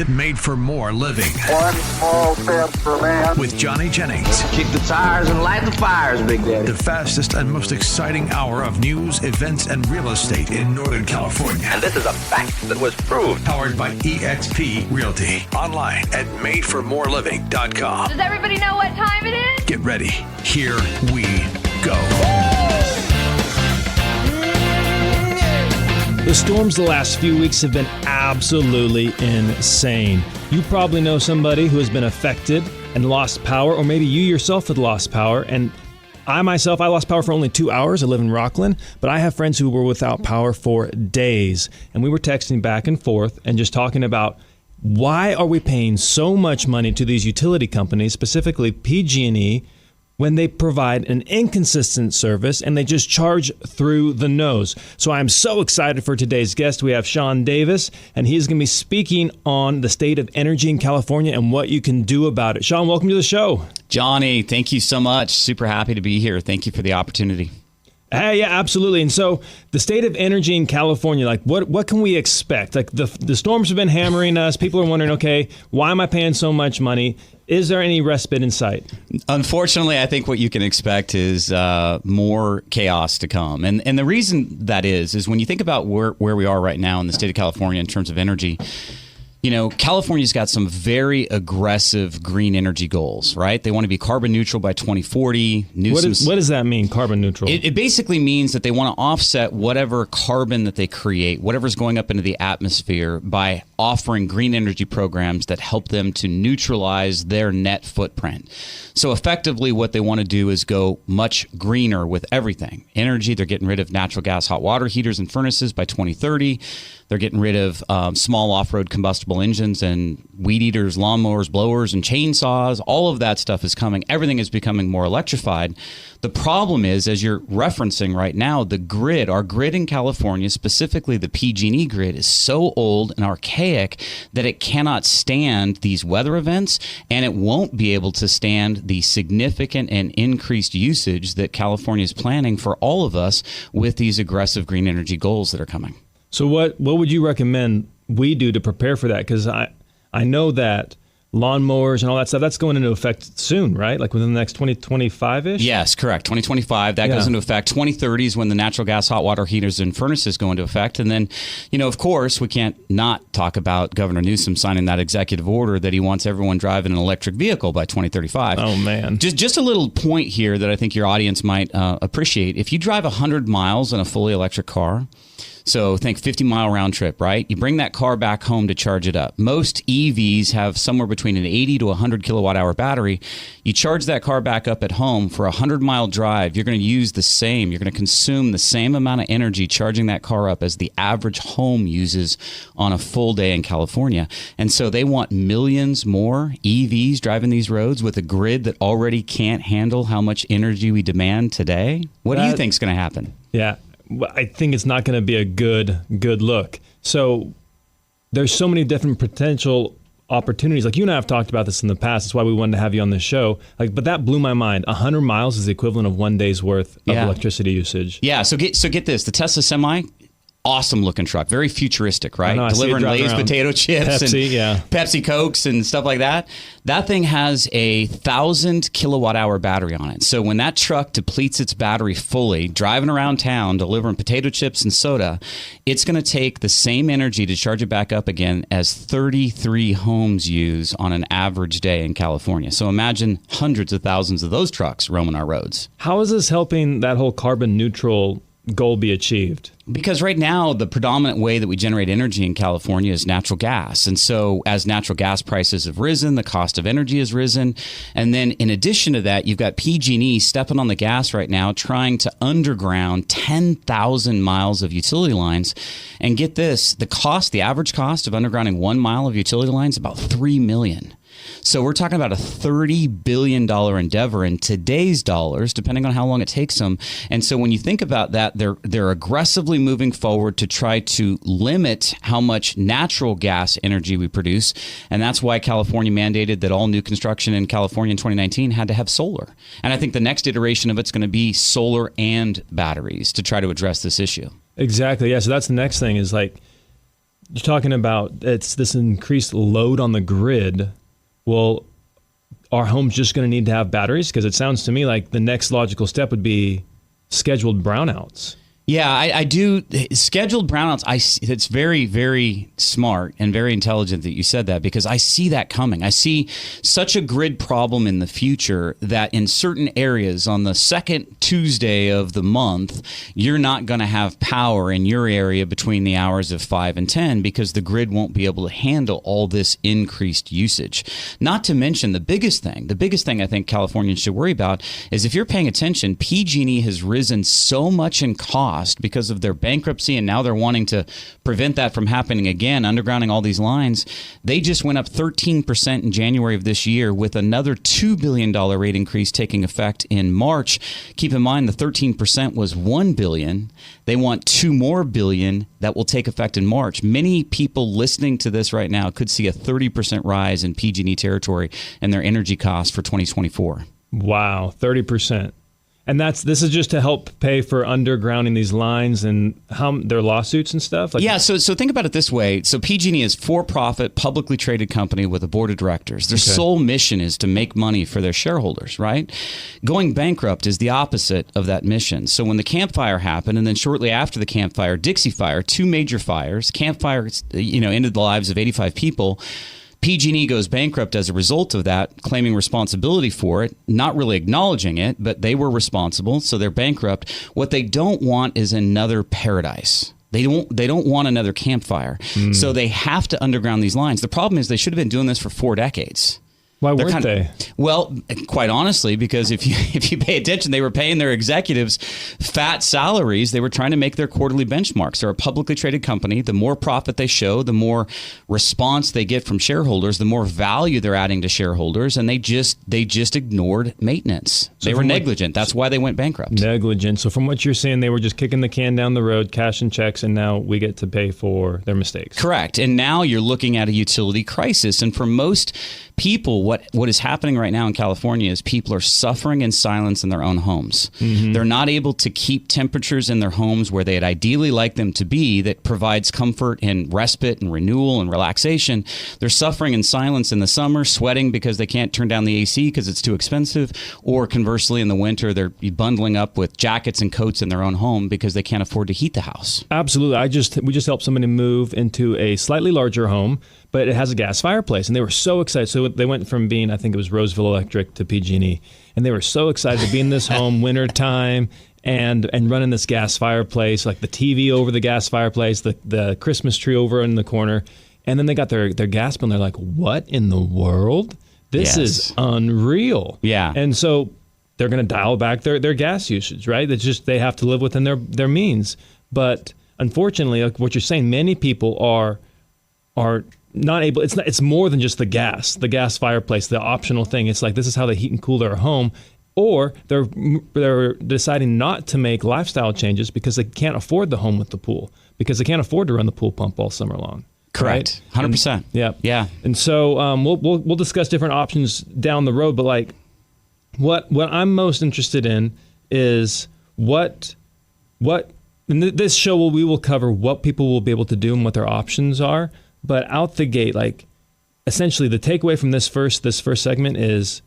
to Made for More Living. One small step for man. With Johnny Jennings. Kick the tires and light the fires, Big Daddy. The fastest and most exciting hour of news, events, and real estate in Northern California. And this is a fact that was proved. Powered by eXp Realty. Online at madeformoreliving.com. Does everybody know what time it is? Get ready. Here we go. The storms the last few weeks have been absolutely insane. You probably know somebody who has been affected and lost power, or maybe you yourself had lost power. And I lost power for only 2 hours. I live in Rockland, but I have friends who were without power for days. And we were texting back and forth and just talking about why are we paying so much money to these utility companies, specifically PG&E, when they provide an inconsistent service and they just charge through the nose. So I'm so excited for today's guest. We have Shawn Davis, and he's going to be speaking on the state of energy in California and what you can do about it. Shawn, welcome to the show. Johnny, thank you so much. Super happy to be here. Thank you for the opportunity. Hey, yeah, absolutely. And so the state of energy in California, like what can we expect? Like the storms have been hammering us. People are wondering, okay, why am I paying so much money? Is there any respite in sight? Unfortunately, I think what you can expect is more chaos to come. And the reason that is when you think about where we are right now in the state of California in terms of energy, you know, California's got some very aggressive green energy goals, right? They want to be carbon neutral by 2040. What does that mean, carbon neutral? It basically means that they want to offset whatever carbon that they create, whatever's going up into the atmosphere, by offering green energy programs that help them to neutralize their net footprint. So effectively what they want to do is go much greener with everything. Energy, they're getting rid of natural gas hot water heaters and furnaces by 2030. They're getting rid of small off-road combustible engines and weed eaters, lawnmowers, blowers, and chainsaws. All of that stuff is coming. Everything is becoming more electrified. The problem is, as you're referencing right now, the grid, our grid in California, specifically the PG&E grid, is so old and archaic that it cannot stand these weather events, and it won't be able to stand the significant and increased usage that California is planning for all of us with these aggressive green energy goals that are coming. So what would you recommend we do to prepare for that? Because I know that lawnmowers and all that stuff, that's going into effect soon, right? Like within the next 2025-ish? Yes, correct. 2025, that goes into effect. 2030 is when the natural gas hot water heaters and furnaces go into effect. And then, you know, of course, we can't not talk about Governor Newsom signing that executive order that he wants everyone driving an electric vehicle by 2035. Oh, man. Just a little point here that I think your audience might appreciate. If you drive 100 miles in a fully electric car, so think 50-mile round trip, right? You bring that car back home to charge it up. Most EVs have somewhere between an 80 to 100 kilowatt-hour battery. You charge that car back up at home for a 100-mile drive. You're going to use the same. You're going to consume the same amount of energy charging that car up as the average home uses on a full day in California. And so they want millions more EVs driving these roads with a grid that already can't handle how much energy we demand today. What do you think is going to happen? Yeah. I think it's not going to be a good look. So there's so many different potential opportunities. Like you and I have talked about this in the past. That's why we wanted to have you on this show. But that blew my mind. 100 miles is the equivalent of 1 day's worth of electricity usage. Yeah. So get this. The Tesla Semi, awesome looking truck, very futuristic, right? Delivering Lay's potato chips and Pepsi Cokes and stuff like that. That thing has a 1,000 kilowatt hour battery on it. So when that truck depletes its battery fully, driving around town, delivering potato chips and soda, it's going to take the same energy to charge it back up again as 33 homes use on an average day in California. So imagine hundreds of thousands of those trucks roaming our roads. How is this helping that whole carbon neutral goal be achieved? Because right now, the predominant way that we generate energy in California is natural gas. And so as natural gas prices have risen, the cost of energy has risen. And then in addition to that, you've got PG&E stepping on the gas right now, trying to underground 10,000 miles of utility lines. And get this, the average cost of undergrounding 1 mile of utility lines is about $3 million. So we're talking about a $30 billion endeavor in today's dollars, depending on how long it takes them. And so when you think about that, they're aggressively moving forward to try to limit how much natural gas energy we produce. And that's why California mandated that all new construction in California in 2019 had to have solar. And I think the next iteration of it's going to be solar and batteries to try to address this issue. Exactly. Yeah. So that's the next thing is like, you're talking about it's this increased load on the grid. Well, are homes just going to need to have batteries? Because it sounds to me like the next logical step would be scheduled brownouts. Yeah, I do. Scheduled brownouts, it's very, very smart and very intelligent that you said that, because I see that coming. I see such a grid problem in the future that in certain areas on the second Tuesday of the month, you're not going to have power in your area between the hours of 5 and 10 because the grid won't be able to handle all this increased usage. Not to mention the biggest thing I think Californians should worry about is, if you're paying attention, PG&E has risen so much in cost because of their bankruptcy, and now they're wanting to prevent that from happening again, undergrounding all these lines. They just went up 13% in January of this year, with another $2 billion rate increase taking effect in March. Keep in mind, the 13% was $1 billion. They want $2 more billion that will take effect in March. Many people listening to this right now could see a 30% rise in PG&E territory and their energy costs for 2024. Wow, 30%. And this is just to help pay for undergrounding these lines and their lawsuits and stuff? Yeah, so think about it this way. So PG&E is a for-profit, publicly traded company with a board of directors. Their sole mission is to make money for their shareholders, right? Going bankrupt is the opposite of that mission. So when the Camp Fire happened, and then shortly after the Camp Fire, Dixie Fire, 2 major fires, Camp Fire, ended the lives of 85 people. PG&E goes bankrupt as a result of that, claiming responsibility for it, not really acknowledging it, but they were responsible, so they're bankrupt. What they don't want is another Paradise. They don't want another campfire. So they have to underground these lines. The problem is they should have been doing this for 4 decades. Why weren't they? Well, quite honestly, because if you pay attention, they were paying their executives fat salaries. They were trying to make their quarterly benchmarks. They're a publicly traded company. The more profit they show, the more response they get from shareholders, the more value they're adding to shareholders, and they just ignored maintenance. They were negligent. That's why they went bankrupt. Negligent. So from what you're saying, they were just kicking the can down the road, cashing checks, and now we get to pay for their mistakes. Correct. And now you're looking at a utility crisis. And for most people, what is happening right now in California is people are suffering in silence in their own homes. They're not able to keep temperatures in their homes where they'd ideally like them to be, that provides comfort and respite and renewal and relaxation. They're suffering in silence in the summer, sweating because they can't turn down the AC because it's too expensive, or conversely in the winter they're bundling up with jackets and coats in their own home because they can't afford to heat the house. Absolutely. We just helped somebody move into a slightly larger home, but it has a gas fireplace, and they were so excited. So they went from being, I think it was Roseville Electric, to PG&E, and they were so excited to be in this home wintertime and running this gas fireplace, like the TV over the gas fireplace, the Christmas tree over in the corner, and then they got their gas bill, and they're like, "What in the world? This is unreal." Yeah, and so they're going to dial back their gas usage, right? It's just they have to live within their means. But unfortunately, like what you're saying, many people are not able. It's more than just the gas fireplace, the optional thing. It's like this is how they heat and cool their home, or they're deciding not to make lifestyle changes because they can't afford the home with the pool, because they can't afford to run the pool pump all summer long. Correct. Right? 100%. Yeah. And so we'll discuss different options down the road, but like what I'm most interested in is what in this show we will cover what people will be able to do and what their options are. But out the gate, like essentially the takeaway from this first segment is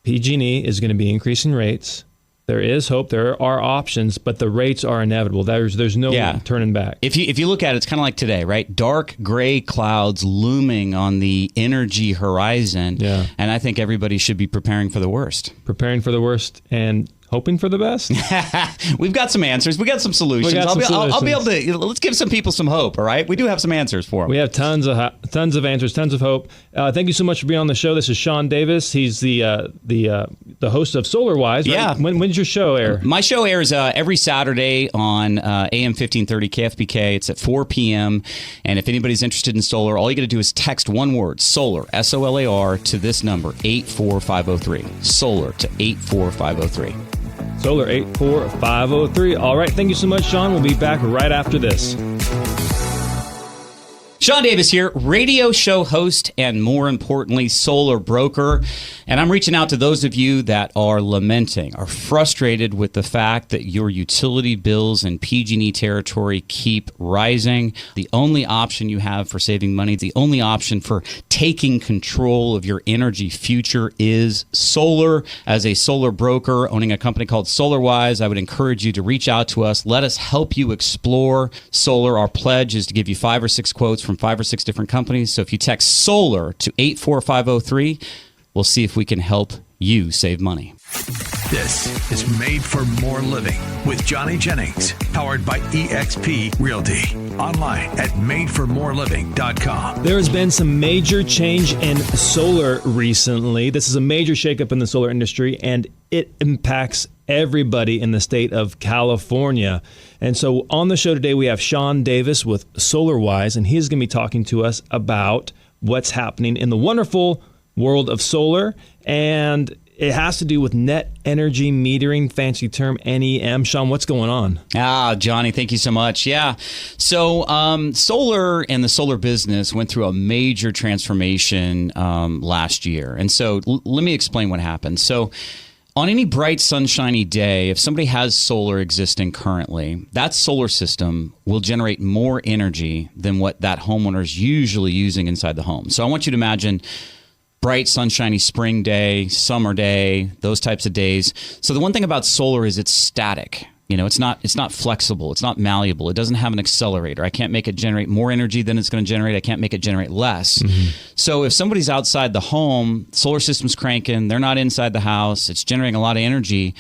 PG&E is going to be increasing rates. There is hope. There are options, but the rates are inevitable. There's no turning back. If you look at it, it's kind of like today, right? Dark gray clouds looming on the energy horizon. Yeah. And I think everybody should be preparing for the worst. Preparing for the worst and hoping for the best. We've got some answers. We got some solutions. I'll be able to. Let's give some people some hope. All right, we do have some answers for them. We have tons of answers, tons of hope. Thank you so much for being on the show. This is Shawn Davis. He's the host of SolarWise. Right? Yeah. When's your show air? My show airs every Saturday on AM 1530 KFBK. It's at 4 p.m. And if anybody's interested in solar, all you got to do is text one word, solar, SOLAR, to this number, 84503. Solar to 84503. Solar 84503. All right. Thank you so much, Shawn. We'll be back right after this. Shawn Davis here, radio show host and more importantly, solar broker. And I'm reaching out to those of you that are lamenting, are frustrated with the fact that your utility bills in PG&E territory keep rising. The only option you have for saving money, the only option for taking control of your energy future is solar. As a solar broker owning a company called SolarWise, I would encourage you to reach out to us. Let us help you explore solar. Our pledge is to give you 5 or 6 quotes from 5 or 6 different companies. So if you text SOLAR to 84503, we'll see if we can help you save money. This is Made for More Living with Johnny Jennings, powered by eXp Realty. Online at madeformoreliving.com. There has been some major change in solar recently. This is a major shakeup in the solar industry, and it impacts everybody in the state of California. And so on the show today, we have Shawn Davis with SolarWise, and he's going to be talking to us about what's happening in the wonderful world of solar. And it has to do with net energy metering, fancy term NEM. Shawn, what's going on? Johnny, thank you so much. Yeah. So solar and the solar business went through a major transformation last year. And so let me explain what happened. So on any bright, sunshiny day, if somebody has solar existing currently, that solar system will generate more energy than what that homeowner is usually using inside the home. So I want you to imagine bright, sunshiny spring day, summer day, those types of days. So the one thing about solar is it's static. You know, it's not flexible. It's not malleable. It doesn't have an accelerator. I can't make it generate more energy than it's going to generate. I can't make it generate less. Mm-hmm. So if somebody's outside the home, solar system's cranking, they're not inside the house, it's generating a lot of energy.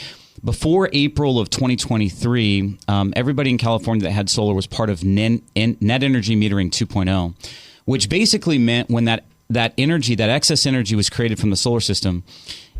Before April of 2023, everybody in California that had solar was part of net energy metering 2.0, which basically meant when that energy, that excess energy was created from the solar system,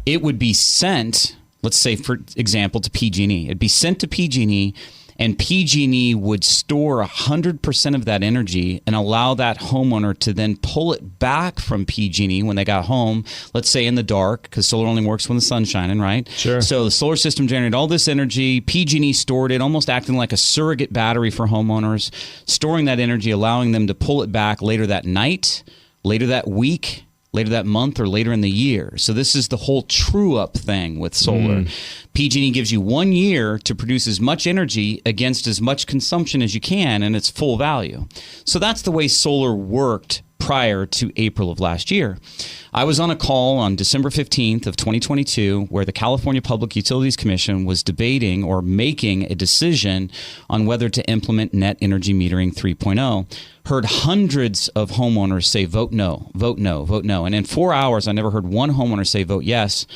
it would be sent, let's say, for example, to PG&E. It'd be sent to PG&E, and PG&E would store 100% of that energy and allow that homeowner to then pull it back from PG&E when they got home, let's say in the dark, because solar only works when the sun's shining, right? Sure. So the solar system generated all this energy. PG&E stored it, almost acting like a surrogate battery for homeowners, storing that energy, allowing them to pull it back later that night, later that week, later that month, or later in the year. So this is the whole true-up thing with solar. PG&E gives you 1 year to produce as much energy against as much consumption as you can, and it's full value. So that's the way solar worked prior to April of last year. I was on a call on December 15th of 2022 where the California Public Utilities Commission was debating or making a decision on whether to implement net energy metering 3.0. Heard hundreds of homeowners say vote no, vote no, vote no. And in 4 hours, I never heard one homeowner say vote yes.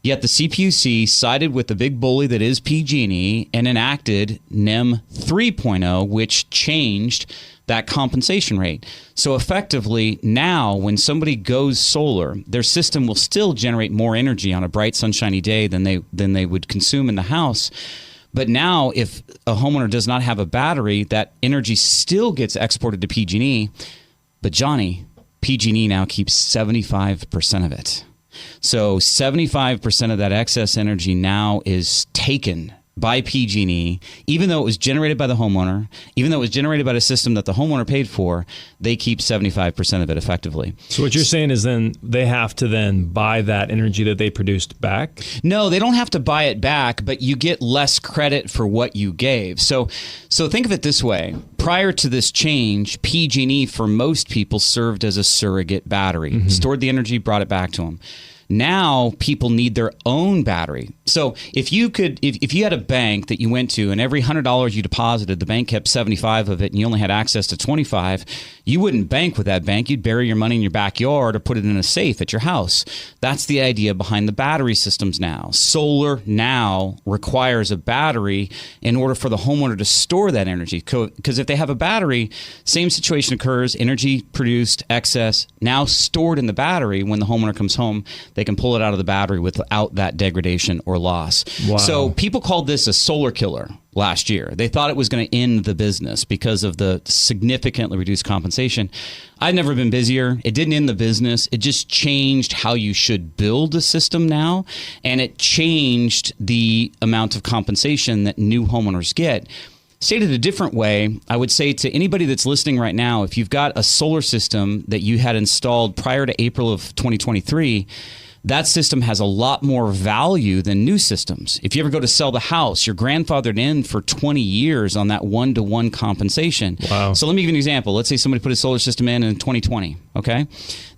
Yet the CPUC sided with the big bully that is PG&E and enacted NEM 3.0, which changed that compensation rate. So effectively, now when somebody goes solar, their system will still generate more energy on a bright, sunshiny day than they would consume in the house. But now if a homeowner does not have a battery, that energy still gets exported to PG&E. But Johnny, PG&E now keeps 75% of it. So 75% of that excess energy now is taken by PG&E, even though it was generated by the homeowner, even though it was generated by the system that the homeowner paid for, they keep 75% of it effectively. So what you're saying is then they have to then buy that energy that they produced back? No, they don't have to buy it back, but you get less credit for what you gave. So think of it this way. Prior to this change, PG&E for most people served as a surrogate battery, stored the energy, brought it back to them. Now people need their own battery. So if you had a bank that you went to and every $100 you deposited, the bank kept 75 of it and you only had access to 25, you wouldn't bank with that bank. You'd bury your money in your backyard or put it in a safe at your house. That's the idea behind the battery systems now. Solar now requires a battery in order for the homeowner to store that energy. Because if they have a battery, same situation occurs, energy produced, excess, now stored in the battery. When the homeowner comes home, they can pull it out of the battery without that degradation or loss. Wow. So people called this a solar killer last year. They thought it was going to end the business because of the significantly reduced compensation. I've never been busier. It didn't end the business. It just changed how you should build a system now, and it changed the amount of compensation that new homeowners get. Stated a different way, I would say to anybody that's listening right now, if you've got a solar system that you had installed prior to April of 2023, that system has a lot more value than new systems. If you ever go to sell the house, you're grandfathered in for 20 years on that one-to-one compensation. Wow. So let me give you an example. Let's say somebody put a solar system in 2020, okay?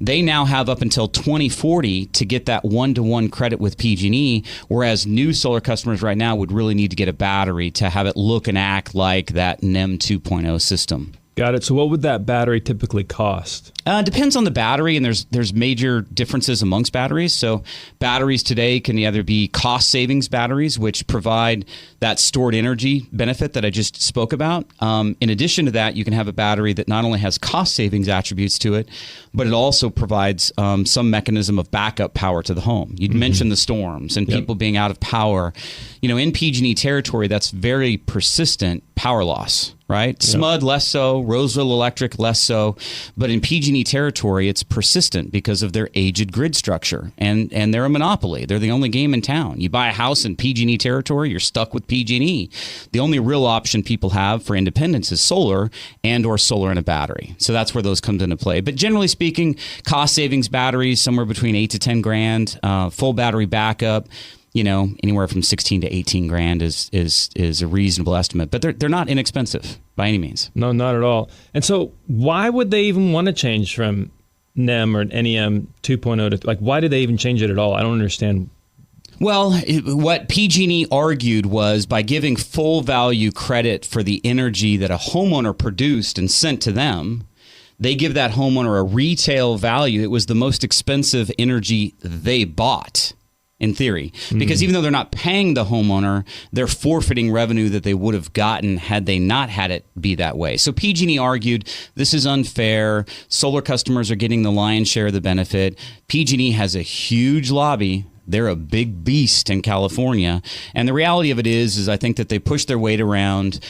They now have up until 2040 to get that one-to-one credit with PG&E, whereas new solar customers right now would really need to get a battery to have it look and act like that NEM 2.0 system. Got it. So what would that battery typically cost? Depends on the battery, and there's major differences amongst batteries. So batteries today can either be cost savings batteries, which provide that stored energy benefit that I just spoke about. In addition to that, you can have a battery that not only has cost savings attributes to it, but it also provides some mechanism of backup power to the home. You'd mentioned the storms and people being out of power. In PG&E territory, that's very persistent power loss. Right? Yep. SMUD less so, Roseville Electric less so, but in PG&E territory, it's persistent because of their aged grid structure, and they're a monopoly. They're the only game in town. You buy a house in PG&E territory, you're stuck with PG&E. The only real option people have for independence is solar or solar and a battery. So that's where those come into play. But generally speaking, cost savings batteries somewhere between $8 to $10,000, full battery backup. Anywhere from 16 to 18 grand is a reasonable estimate, but they're not inexpensive by any means. No, not at all. And so why would they even want to change from NEM or NEM 2.0 to, why did they even change it at all? I don't understand. Well, what PG&E argued was by giving full value credit for the energy that a homeowner produced and sent to them, they give that homeowner a retail value. It was the most expensive energy they bought. In theory, because even though they're not paying the homeowner, they're forfeiting revenue that they would have gotten had they not had it be that way. So PG&E argued this is unfair. Solar customers are getting the lion's share of the benefit. PG&E has a huge lobby. They're a big beast in California. And the reality of it is I think that they push their weight around,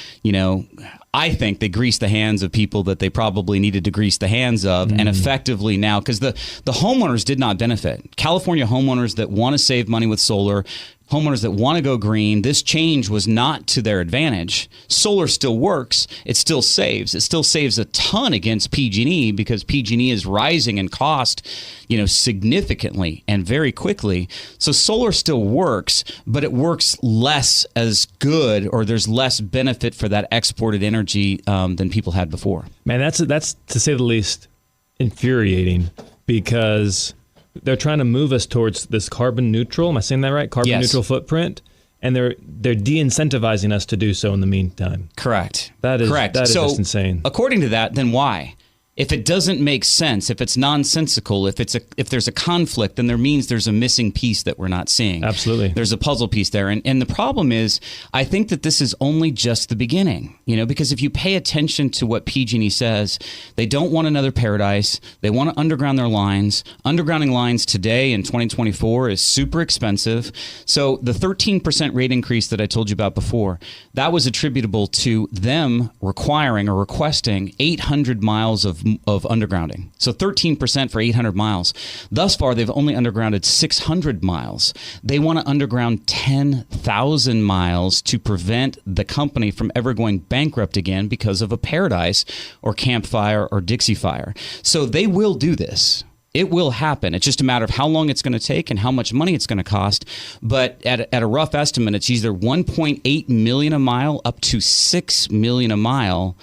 I think they greased the hands of people that they probably needed to grease the hands of. And effectively now, because the homeowners did not benefit. California homeowners that want to save money with solar, homeowners that want to go green, this change was not to their advantage. Solar still works. It still saves. It still saves a ton against PG&E because PG&E is rising in cost, significantly and very quickly. So solar still works, but it works less as good, or there's less benefit for that exported energy than people had before. Man, that's to say the least infuriating, because they're trying to move us towards this carbon neutral. Am I saying that right? Carbon neutral footprint. And they're de-incentivizing us to do so in the meantime. Correct. That is correct. That is so, just insane. According to that, then why? If it doesn't make sense, if it's nonsensical, if there's a conflict, then there means there's a missing piece that we're not seeing. Absolutely. There's a puzzle piece there. And the problem is, I think that this is only just the beginning, because if you pay attention to what PG&E says, they don't want another paradise. They want to underground their lines. Undergrounding lines today in 2024 is super expensive. So the 13% rate increase that I told you about before, that was attributable to them requiring or requesting 800 miles of undergrounding. So 13% for 800 miles. Thus far, they've only undergrounded 600 miles. They want to underground 10,000 miles to prevent the company from ever going bankrupt again because of a Paradise or Camp Fire or Dixie Fire. So they will do this. It will happen. It's just a matter of how long it's going to take and how much money it's going to cost. But at a rough estimate, it's either 1.8 million a mile up to 6 million a mile.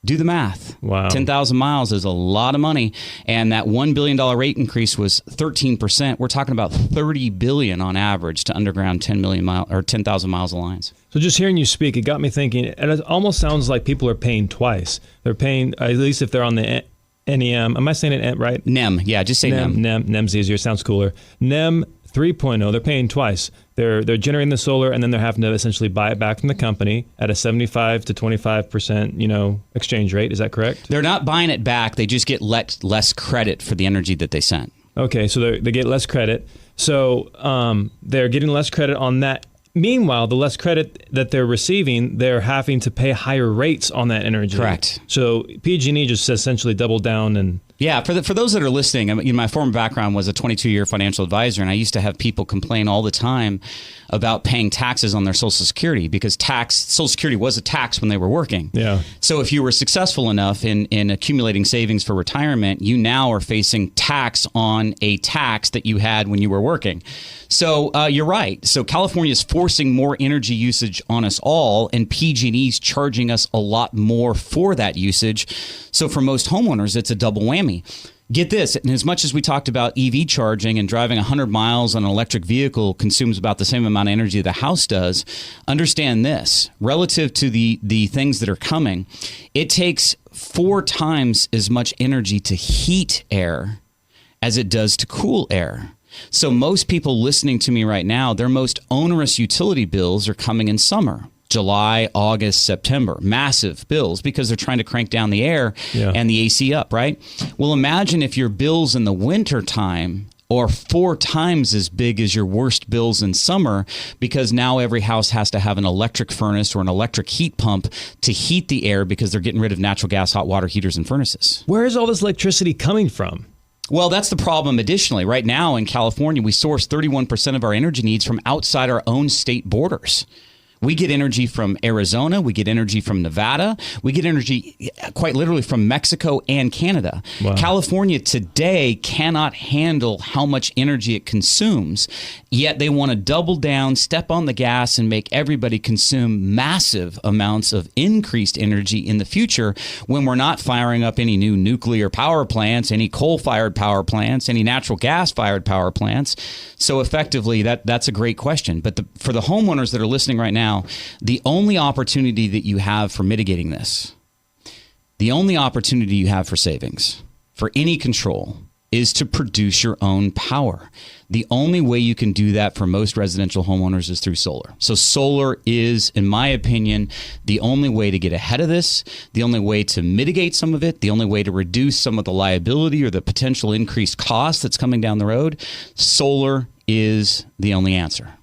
Do the math. Wow. 10,000 miles is a lot of money. And that $1 billion rate increase was 13%. We're talking about $30 billion on average to underground 10,000 miles of lines. So just hearing you speak, it got me thinking, and it almost sounds like people are paying twice. They're paying, at least if they're on the NEM. Am I saying it right? NEM. Yeah, just say NEM. NEM's easier. Sounds cooler. NEM 3.0, they're paying twice. They're generating the solar, and then they're having to essentially buy it back from the company at a 75 to 25%, exchange rate. Is that correct? They're not buying it back. They just get less credit for the energy that they sent. Okay, so they get less credit. So they're getting less credit on that Meanwhile, the less credit that they're receiving, they're having to pay higher rates on that energy. Correct. So PG&E just essentially doubled down and... Yeah, for those that are listening, I mean, my former background was a 22-year financial advisor, and I used to have people complain all the time about paying taxes on their Social Security because Social Security was a tax when they were working. Yeah. So if you were successful enough in accumulating savings for retirement, you now are facing tax on a tax that you had when you were working. So you're right. So California is forcing more energy usage on us all, and PG&E is charging us a lot more for that usage. So for most homeowners, it's a double whammy. Get this, and as much as we talked about EV charging and driving 100 miles on an electric vehicle consumes about the same amount of energy the house does, understand this. Relative to the things that are coming, it takes 4 times as much energy to heat air as it does to cool air. So most people listening to me right now, their most onerous utility bills are coming in summer. July, August, September, massive bills because they're trying to crank down the air and the AC up, right? Well, imagine if your bills in the winter time are 4 times as big as your worst bills in summer because now every house has to have an electric furnace or an electric heat pump to heat the air because they're getting rid of natural gas hot water heaters and furnaces. Where is all this electricity coming from? Well, that's the problem. Additionally, right now in California, we source 31% of our energy needs from outside our own state borders. We get energy from Arizona. We get energy from Nevada. We get energy quite literally from Mexico and Canada. Wow. California today cannot handle how much energy it consumes, yet they want to double down, step on the gas, and make everybody consume massive amounts of increased energy in the future when we're not firing up any new nuclear power plants, any coal-fired power plants, any natural gas-fired power plants. So effectively, that's a great question. But for the homeowners that are listening right now, the only opportunity that you have for mitigating this, the only opportunity you have for savings, for any control, is to produce your own power. The only way you can do that for most residential homeowners is through solar. So solar is, in my opinion, the only way to get ahead of this, the only way to mitigate some of it, the only way to reduce some of the liability or the potential increased cost that's coming down the road. Solar is the only answer.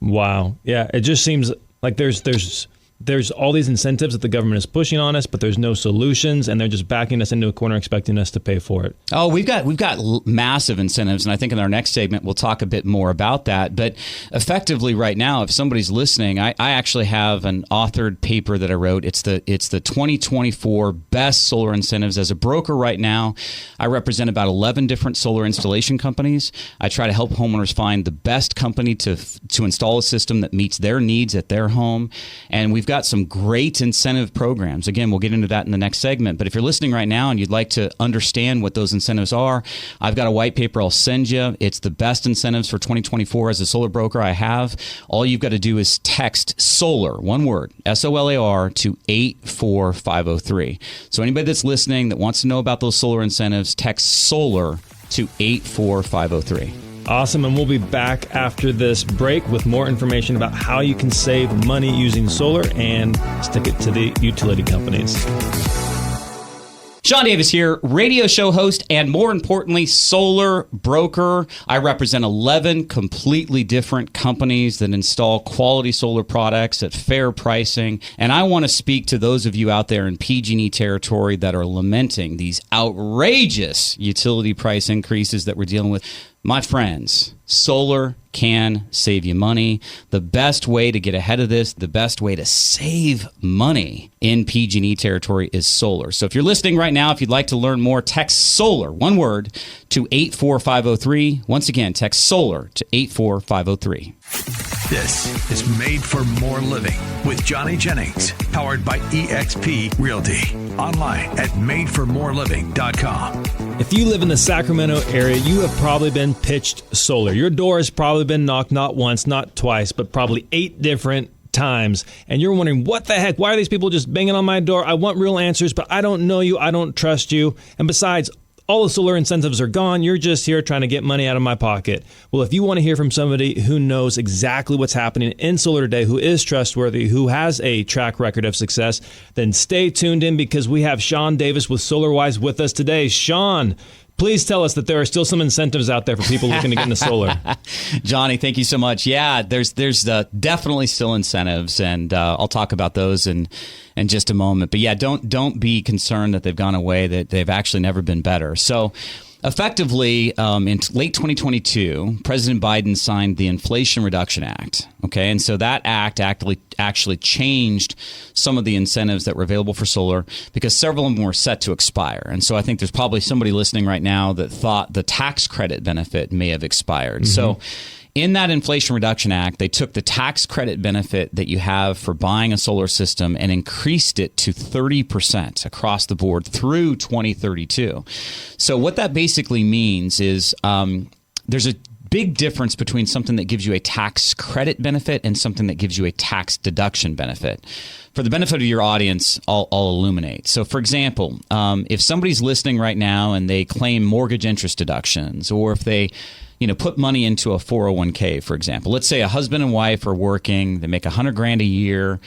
Wow. Yeah, it just seems like there's all these incentives that the government is pushing on us, but there's no solutions, and they're just backing us into a corner, expecting us to pay for it. Oh, we've got massive incentives, and I think in our next segment we'll talk a bit more about that. But effectively, right now, if somebody's listening, I actually have an authored paper that I wrote. It's the 2024 best solar incentives. As a broker right now, I represent about 11 different solar installation companies. I try to help homeowners find the best company to install a system that meets their needs at their home, and we've got some great incentive programs. Again, we'll get into that in the next segment. But if you're listening right now and you'd like to understand what those incentives are, I've got a white paper I'll send you. It's the best incentives for 2024 as a solar broker I have. All you've got to do is text SOLAR, one word, SOLAR, to 84503. So anybody that's listening that wants to know about those solar incentives, text SOLAR to 84503. Awesome, and we'll be back after this break with more information about how you can save money using solar and stick it to the utility companies. Shawn Davis here, radio show host, and more importantly, solar broker. I represent 11 completely different companies that install quality solar products at fair pricing. And I want to speak to those of you out there in PG&E territory that are lamenting these outrageous utility price increases that we're dealing with. My friends, solar can save you money. The best way to get ahead of this, the best way to save money in PG&E territory is solar. So if you're listening right now, if you'd like to learn more, text SOLAR, one word, to 84503. Once again, text SOLAR to 84503. This is Made for More Living with Johnny Jennings, powered by eXp Realty. Online at madeformoreliving.com. If you live in the Sacramento area, you have probably been pitched solar. Your door has probably been knocked not once, not twice, but probably 8 different times. And you're wondering, what the heck? Why are these people just banging on my door? I want real answers, but I don't know you. I don't trust you. And besides, all the solar incentives are gone. You're just here trying to get money out of my pocket. Well, if you want to hear from somebody who knows exactly what's happening in solar today, who is trustworthy, who has a track record of success, then stay tuned in because we have Shawn Davis with SolarWise with us today. Shawn, Please tell us that there are still some incentives out there for people looking to get into solar. Johnny, thank you so much. Yeah, there's definitely still incentives, and I'll talk about those in just a moment. But yeah, don't be concerned that they've gone away. That they've actually never been better. So effectively, in late 2022, President Biden signed the Inflation Reduction Act. Okay, and so that act actually changed some of the incentives that were available for solar because several of them were set to expire. And so I think there's probably somebody listening right now that thought the tax credit benefit may have expired. So in that Inflation Reduction Act, they took the tax credit benefit that you have for buying a solar system and increased it to 30% across the board through 2032. So what that basically means is there's a big difference between something that gives you a tax credit benefit and something that gives you a tax deduction benefit. For the benefit of your audience, I'll illuminate. So, for example, if somebody's listening right now and they claim mortgage interest deductions, or if they put money into a 401k, for example. Let's say a husband and wife are working, they make $100,000 a year,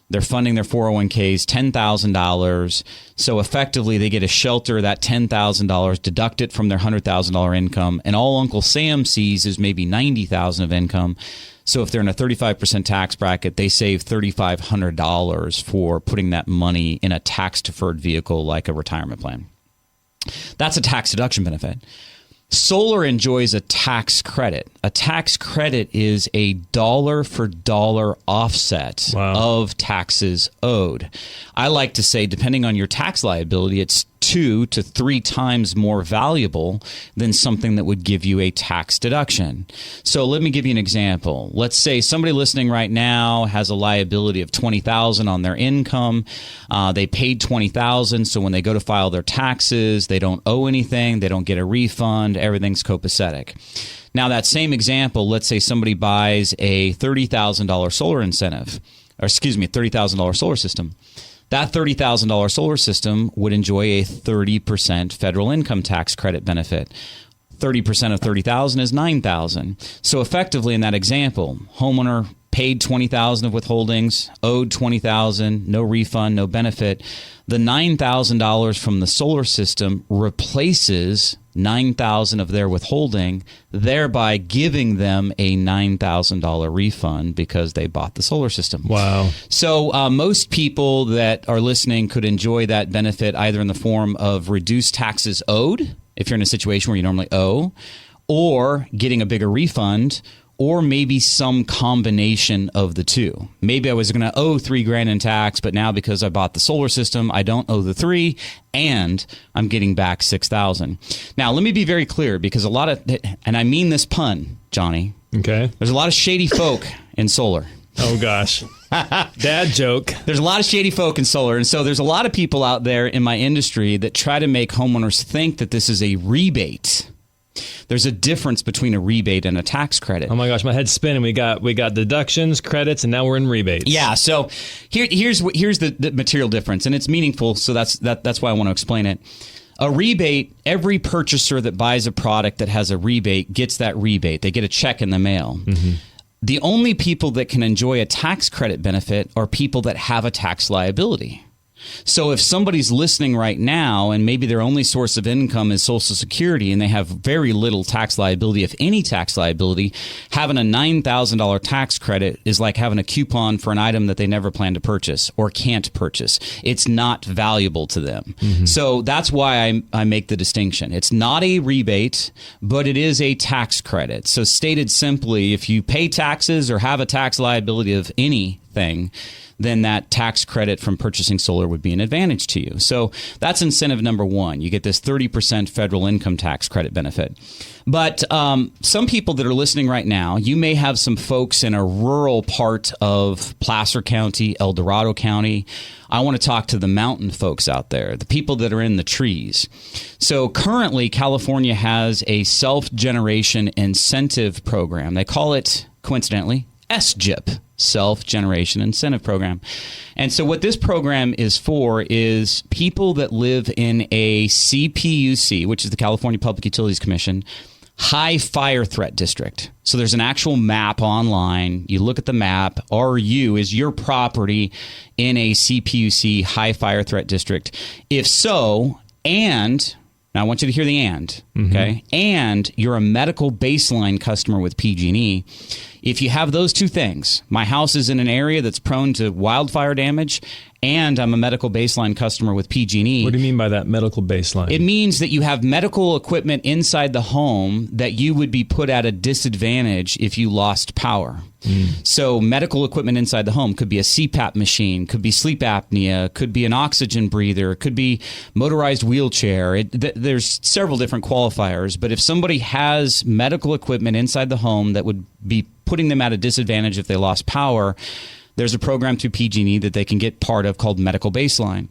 they're funding their 401ks $10,000. So effectively they get a shelter that $10,000, deduct it from their $100,000 income, and all Uncle Sam sees is maybe $90,000 of income. So if they're in a 35% tax bracket, they save $3,500 for putting that money in a tax-deferred vehicle like a retirement plan. That's a tax deduction benefit. Solar enjoys a tax credit. A tax credit is a dollar-for-dollar offset of taxes owed. I like to say, depending on your tax liability, it's 2 to 3 times more valuable than something that would give you a tax deduction. So let me give you an example. Let's say somebody listening right now has a liability of $20,000 on their income. They paid $20,000, so when they go to file their taxes, they don't owe anything. They don't get a refund. Everything's copacetic. Now, that same example, let's say somebody buys a $30,000 solar incentive, or $30,000 solar system. That $30,000 solar system would enjoy a 30% federal income tax credit benefit. 30% of $30,000 is $9,000. So effectively, in that example, homeowner paid $20,000 of withholdings, owed $20,000, no refund, no benefit. The $9,000 from the solar system replaces $9,000 of their withholding, thereby giving them a $9,000 refund because they bought the solar system. Wow. So most people that are listening could enjoy that benefit either in the form of reduced taxes owed, if you're in a situation where you normally owe, or getting a bigger refund, or maybe some combination of the two. Maybe I was going to owe $3,000 in tax, but now because I bought the solar system, I don't owe the $3,000, and I'm getting back $6,000. Now, let me be very clear, because a lot of, and I mean this pun, Johnny. Okay. There's a lot of shady folk in solar. Oh gosh. Dad joke. There's a lot of shady folk in solar, and so there's a lot of people out there in my industry that try to make homeowners think that this is a rebate. There's a difference between a rebate and a tax credit. Oh my gosh, my head's spinning. We got deductions, credits, and now we're in rebates. Yeah, so here's the material difference, and it's meaningful, so that's why I want to explain it. A rebate, every purchaser that buys a product that has a rebate gets that rebate. They get a check in the mail. Mm-hmm. The only people that can enjoy a tax credit benefit are people that have a tax liability. So if somebody's listening right now and maybe their only source of income is Social Security and they have very little tax liability, if any tax liability, having a $9,000 tax credit is like having a coupon for an item that they never plan to purchase or can't purchase. It's not valuable to them. Mm-hmm. So that's why I make the distinction. It's not a rebate, but it is a tax credit. So stated simply, if you pay taxes or have a tax liability of anything, then that tax credit from purchasing solar would be an advantage to you. So that's incentive number one. You get this 30% federal income tax credit benefit. But some people that are listening right now, you may have some folks in a rural part of Placer County, El Dorado County. I want to talk to the mountain folks out there, the people that are in the trees. So currently, California has a self-generation incentive program. They call it, coincidentally, SGIP, Self-Generation Incentive Program. And so what this program is for is people that live in a CPUC, which is the California Public Utilities Commission, high fire threat district. So there's an actual map online. You look at the map. RU is your property in a CPUC high fire threat district. If so, and Now, I want you to hear the and, okay? And you're a medical baseline customer with PG&E. If you have those two things, my house is in an area that's prone to wildfire damage, and I'm a medical baseline customer with PG&E. What do you mean by that, medical baseline? It means that you have medical equipment inside the home that you would be put at a disadvantage if you lost power. So medical equipment inside the home could be a CPAP machine, could be sleep apnea, could be an oxygen breather, could be motorized wheelchair. There's several different qualifiers, but if somebody has medical equipment inside the home that would be putting them at a disadvantage if they lost power, there's a program through PG&E that they can get part of called Medical Baseline.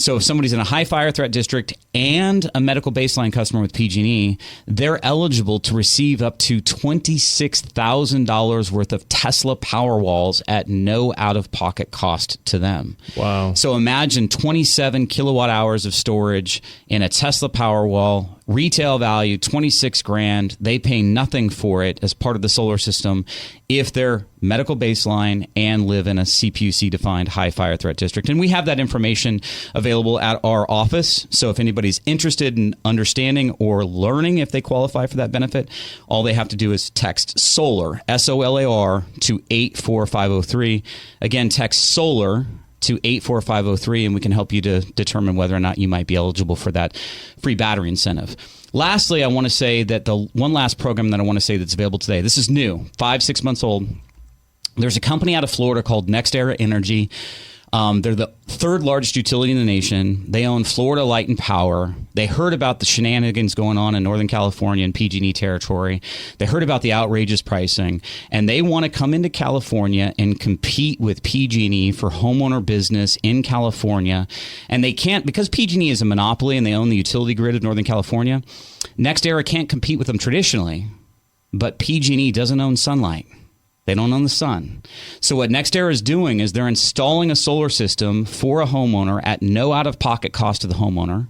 So if somebody's in a high fire threat district and a Medical Baseline customer with PG&E, they're eligible to receive up to $26,000 worth of Tesla Powerwalls at no out-of-pocket cost to them. Wow. So imagine 27 kilowatt hours of storage in a Tesla Powerwall, retail value $26,000. They pay nothing for it as part of the solar system if they're medical baseline and live in a CPUC-defined high fire threat district. And we have that information available at our office. So if anybody's interested in understanding or learning if they qualify for that benefit, all they have to do is text SOLAR, SOLAR, to 84503. Again, text SOLAR to 84503, and we can help you to determine whether or not you might be eligible for that free battery incentive. Lastly, I want to say that the one last program that I want to say that's available today, this is new, 5-6 months old. There's a company out of Florida called NextEra Energy. They're the third largest utility in the nation. They own Florida Light and Power. They heard about the shenanigans going on in Northern California and PG&E territory. They heard about the outrageous pricing, and they want to come into California and compete with PG&E for homeowner business in California. And they can't, because PG&E is a monopoly and they own the utility grid of Northern California. NextEra can't compete with them traditionally, but PG&E doesn't own sunlight. They don't own the sun. So what NextEra is doing is they're installing a solar system for a homeowner at no out-of-pocket cost to the homeowner,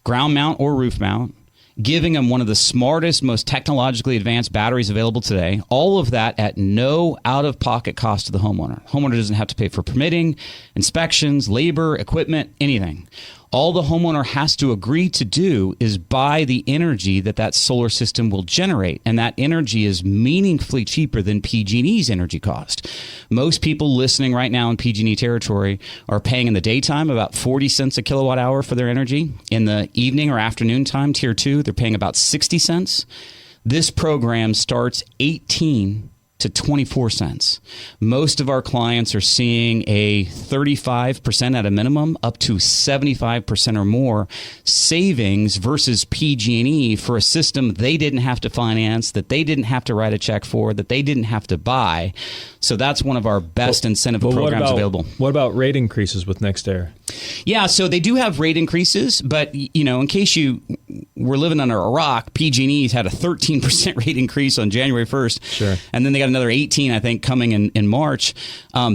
ground mount or roof mount, giving them one of the smartest, most technologically advanced batteries available today. All of that at no out-of-pocket cost to the homeowner. Homeowner doesn't have to pay for permitting, inspections, labor, equipment, anything. All the homeowner has to agree to do is buy the energy that solar system will generate, and that energy is meaningfully cheaper than PG&E's energy cost. Most people listening right now in PG&E territory are paying in the daytime about 40 cents a kilowatt hour for their energy. In the evening or afternoon time, tier 2, they're paying about 60 cents. This program starts 18 to 24 cents. Most of our clients are seeing a 35% at a minimum, up to 75% or more savings versus PG&E for a system they didn't have to finance, that they didn't have to write a check for, that they didn't have to buy. So that's one of our best incentive programs available. What about rate increases with NextEra? Yeah, so they do have rate increases, but in case you were living under a rock, PG&E's had a 13% rate increase on January 1st. Sure. And then they got another 18, I think, coming in March.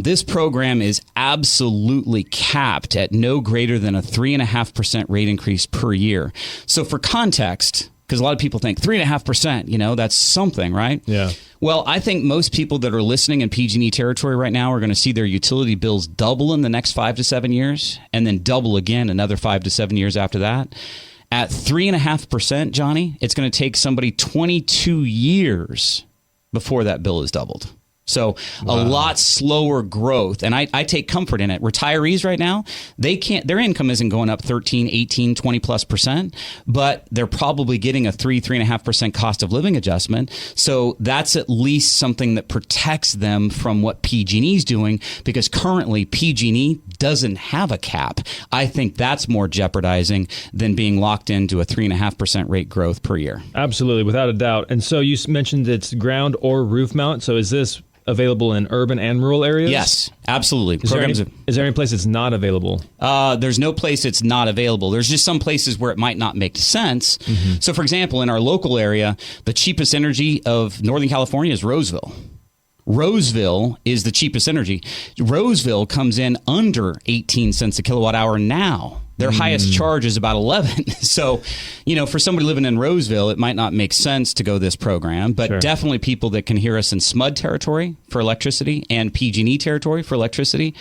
This program is absolutely capped at no greater than a 3.5% rate increase per year. So for context, because a lot of people think 3.5%, that's something, right? Yeah. Well, I think most people that are listening in PG&E territory right now are going to see their utility bills double in the next 5 to 7 years, and then double again another 5 to 7 years after that. At 3.5%, Johnny, it's going to take somebody 22 years before that bill is doubled. So a lot slower growth. And I take comfort in it. Retirees right now, their income isn't going up 13, 18, 20 plus %, but they're probably getting a 3.5% cost of living adjustment. So that's at least something that protects them from what PG&E is doing, because currently PG&E doesn't have a cap. I think that's more jeopardizing than being locked into a 3.5% rate growth per year. Absolutely, without a doubt. And so you mentioned it's ground or roof mount. So is this available in urban and rural areas? Yes, absolutely. Is there any place it's not available? There's no place it's not available. There's just some places where it might not make sense. Mm-hmm. So, for example, in our local area, the cheapest energy of Northern California is Roseville. Roseville is the cheapest energy. Roseville comes in under 18 cents a kilowatt hour now. Their highest charge is about 11. So, for somebody living in Roseville, it might not make sense to go this program, but definitely people that can hear us in SMUD territory for electricity and PG&E territory for electricity,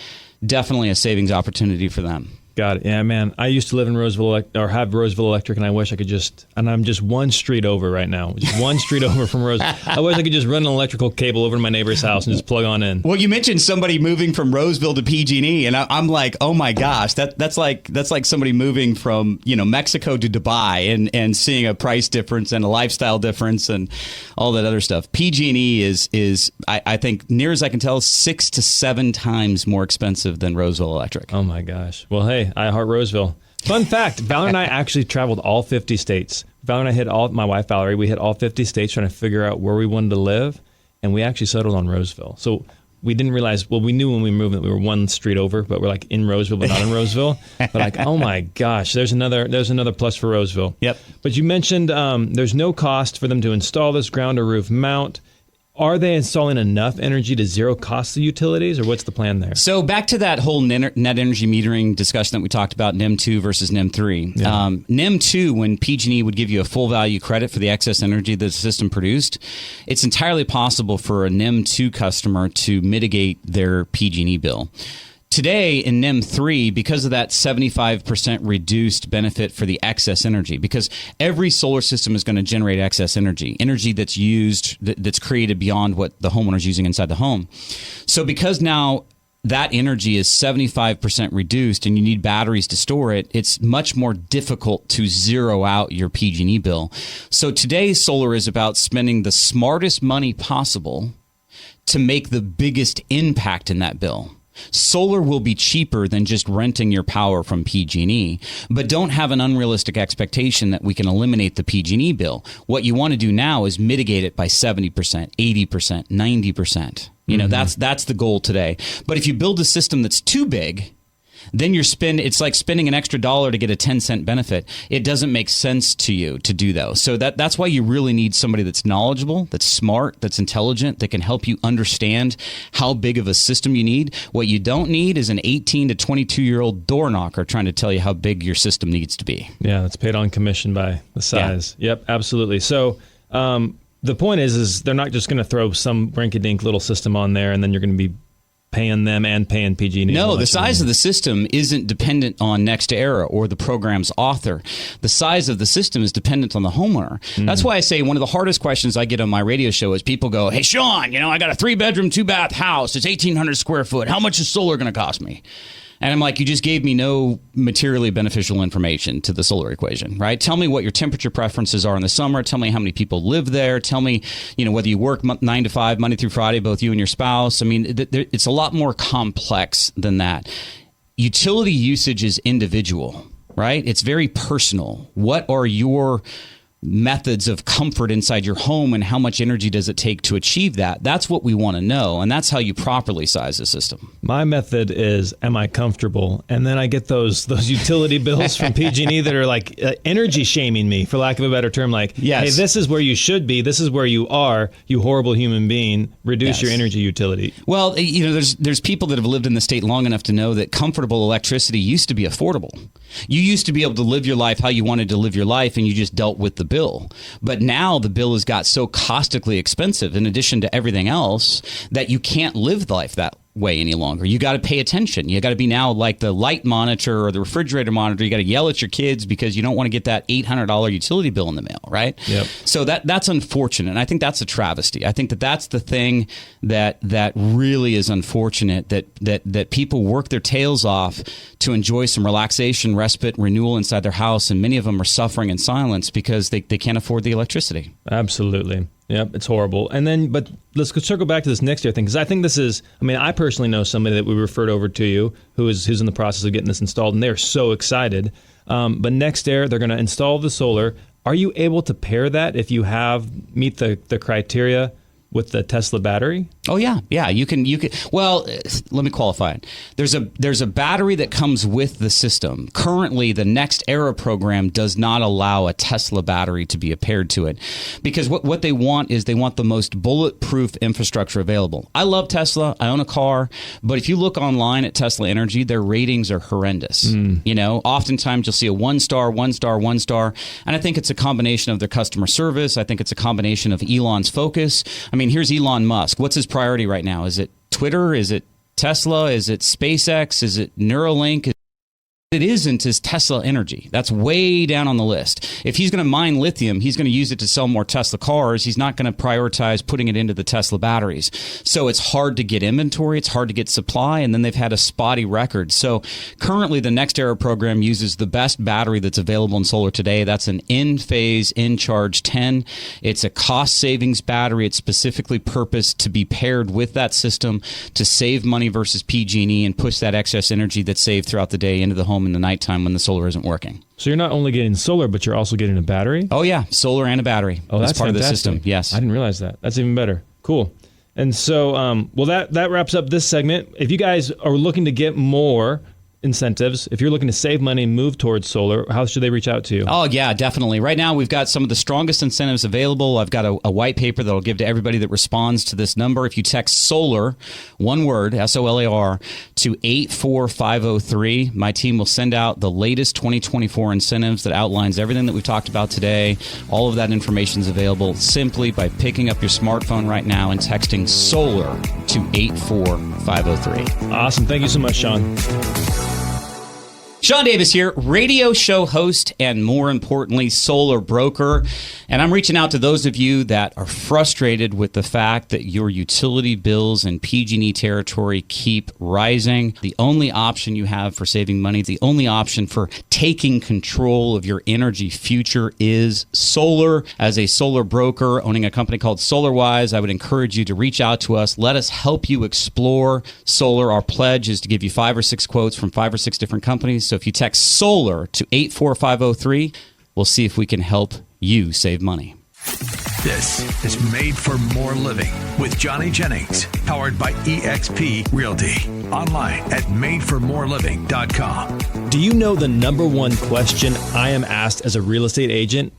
definitely a savings opportunity for them. Got it. Yeah, man. I used to live in Roseville or have Roseville Electric, and I wish I could and I'm just one street over right now. Just one street over from Roseville. I wish I could just run an electrical cable over to my neighbor's house and just plug on in. Well, you mentioned somebody moving from Roseville to PG&E, and I'm like, oh my gosh, that's like somebody moving from Mexico to Dubai and seeing a price difference and a lifestyle difference and all that other stuff. PG&E is I think, near as I can tell, 6 to 7 times more expensive than Roseville Electric. Oh my gosh. Well, hey, I heart Roseville. Fun fact, Valerie and I actually traveled all 50 states. Valerie and I my wife Valerie, we hit all 50 states trying to figure out where we wanted to live, and we actually settled on Roseville. So we didn't realize, well, we knew when we moved that we were one street over, but we're like in Roseville, but not in Roseville. But like, oh my gosh, there's another plus for Roseville. Yep. But you mentioned there's no cost for them to install this ground or roof mount. Are they installing enough energy to zero cost the utilities, or what's the plan there? So back to that whole net energy metering discussion that we talked about, NEM 2 versus NEM 3. Yeah. NEM 2, when PG&E would give you a full value credit for the excess energy that the system produced, it's entirely possible for a NEM 2 customer to mitigate their PG&E bill. Today in NEM 3, because of that 75% reduced benefit for the excess energy, because every solar system is going to generate excess energy that's used, that's created beyond what the homeowner's using inside the home. So because now that energy is 75% reduced and you need batteries to store it, it's much more difficult to zero out your PG&E bill. So today solar is about spending the smartest money possible to make the biggest impact in that bill. Solar will be cheaper than just renting your power from PG&E, but don't have an unrealistic expectation that we can eliminate the PG&E bill. What you want to do now is mitigate it by 70%, 80%, 90%. That's the goal today. But if you build a system that's too big, then it's like spending an extra $1 to get a 10-cent benefit. It doesn't make sense to you to do those. So that's why you really need somebody that's knowledgeable, that's smart, that's intelligent, that can help you understand how big of a system you need. What you don't need is an 18 to 22-year-old door knocker trying to tell you how big your system needs to be. Yeah, that's paid on commission by the size. Yeah. Yep, absolutely. So the point is they're not just going to throw some rinky-dink little system on there and then you're going to be paying them and paying PG&E. No, the size of the system isn't dependent on NextEra or the program's author. The size of the system is dependent on the homeowner. That's why I say one of the hardest questions I get on my radio show is people go, hey, Shawn, I got a 3-bedroom, 2-bath house. It's 1,800 square foot. How much is solar going to cost me? And I'm like, you just gave me no materially beneficial information to the solar equation, right? Tell me what your temperature preferences are in the summer. Tell me how many people live there. Tell me, whether you work 9 to 5, Monday through Friday, both you and your spouse. I mean, it's a lot more complex than that. Utility usage is individual, right? It's very personal. What are your methods of comfort inside your home and how much energy does it take to achieve that? That's what we want to know, and that's how you properly size a system. My method is, am I comfortable? And then I get those utility bills from PG&E that are like energy shaming me, for lack of a better term, like, yes, hey, this is where you should be, this is where you are, you horrible human being, reduce your energy utility. Well, there's people that have lived in the state long enough to know that comfortable electricity used to be affordable. You used to be able to live your life how you wanted to live your life, and you just dealt with the bill. But now the bill has got so caustically expensive, in addition to everything else, that you can't live life that way any longer. You got to pay attention. You got to be now like the light monitor or the refrigerator monitor. You got to yell at your kids because you don't want to get that $800 utility bill in the mail, right? Yep. So that's unfortunate. And I think that's a travesty. I think that's the thing that really is unfortunate, that people work their tails off to enjoy some relaxation, respite, renewal inside their house, and many of them are suffering in silence because they can't afford the electricity. Absolutely. Yep, it's horrible. And then, but let's circle back to this NextEra thing, because I think this is, I personally know somebody that we referred over to you who's in the process of getting this installed, and they're so excited. But NextEra, they're going to install the solar. Are you able to pair that if you meet the criteria with the Tesla battery? Oh yeah, you can. Well, let me qualify it. There's a battery that comes with the system. Currently, the NextEra program does not allow a Tesla battery to be paired to it, because what they want is they want the most bulletproof infrastructure available. I love Tesla. I own a car, but if you look online at Tesla Energy, their ratings are horrendous. Oftentimes you'll see a 1-star, 1-star, 1-star, and I think it's a combination of their customer service. I think it's a combination of Elon's focus. Here's Elon Musk. What's his priority right now? Is it Twitter? Is it Tesla? Is it SpaceX? Is it Neuralink? it isn't is Tesla energy. That's way down on the list. If he's going to mine lithium, he's going to use it to sell more Tesla cars. He's not going to prioritize putting it into the Tesla batteries. So it's hard to get inventory. It's hard to get supply. And then they've had a spotty record. So currently the Next Era program uses the best battery that's available in solar today. That's an in-phase, in-charge 10. It's a cost savings battery. It's specifically purposed to be paired with that system to save money versus PG&E and push that excess energy that's saved throughout the day into the home in the nighttime when the solar isn't working. So you're not only getting solar, but you're also getting a battery? Oh, yeah. Solar and a battery. Oh, that's part fantastic. of the system. Yes. I didn't realize that. That's even better. Cool. And so, that wraps up this segment. If you guys are looking to get more incentives, if you're looking to save money and move towards solar, how should they reach out to you? Oh, yeah, definitely. Right now, we've got some of the strongest incentives available. I've got a white paper that I'll give to everybody that responds to this number. If you text SOLAR, one word, SOLAR, to 84503, my team will send out the latest 2024 incentives that outlines everything that we've talked about today. All of that information is available simply by picking up your smartphone right now and texting SOLAR to 84503. Awesome. Thank you so much, Shawn. Shawn Davis here, radio show host and, more importantly, solar broker. And I'm reaching out to those of you that are frustrated with the fact that your utility bills in PG&E territory keep rising. The only option you have for saving money, the only option for taking control of your energy future is solar. As a solar broker owning a company called SolarWise, I would encourage you to reach out to us. Let us help you explore solar. Our pledge is to give you 5 or 6 quotes from 5 or 6 different companies. So if you text SOLAR to 84503, we'll see if we can help you save money. This is Made for More Living with Johnny Jennings, powered by eXp Realty. Online at madeformoreliving.com. Do you know the number one question I am asked as a real estate agent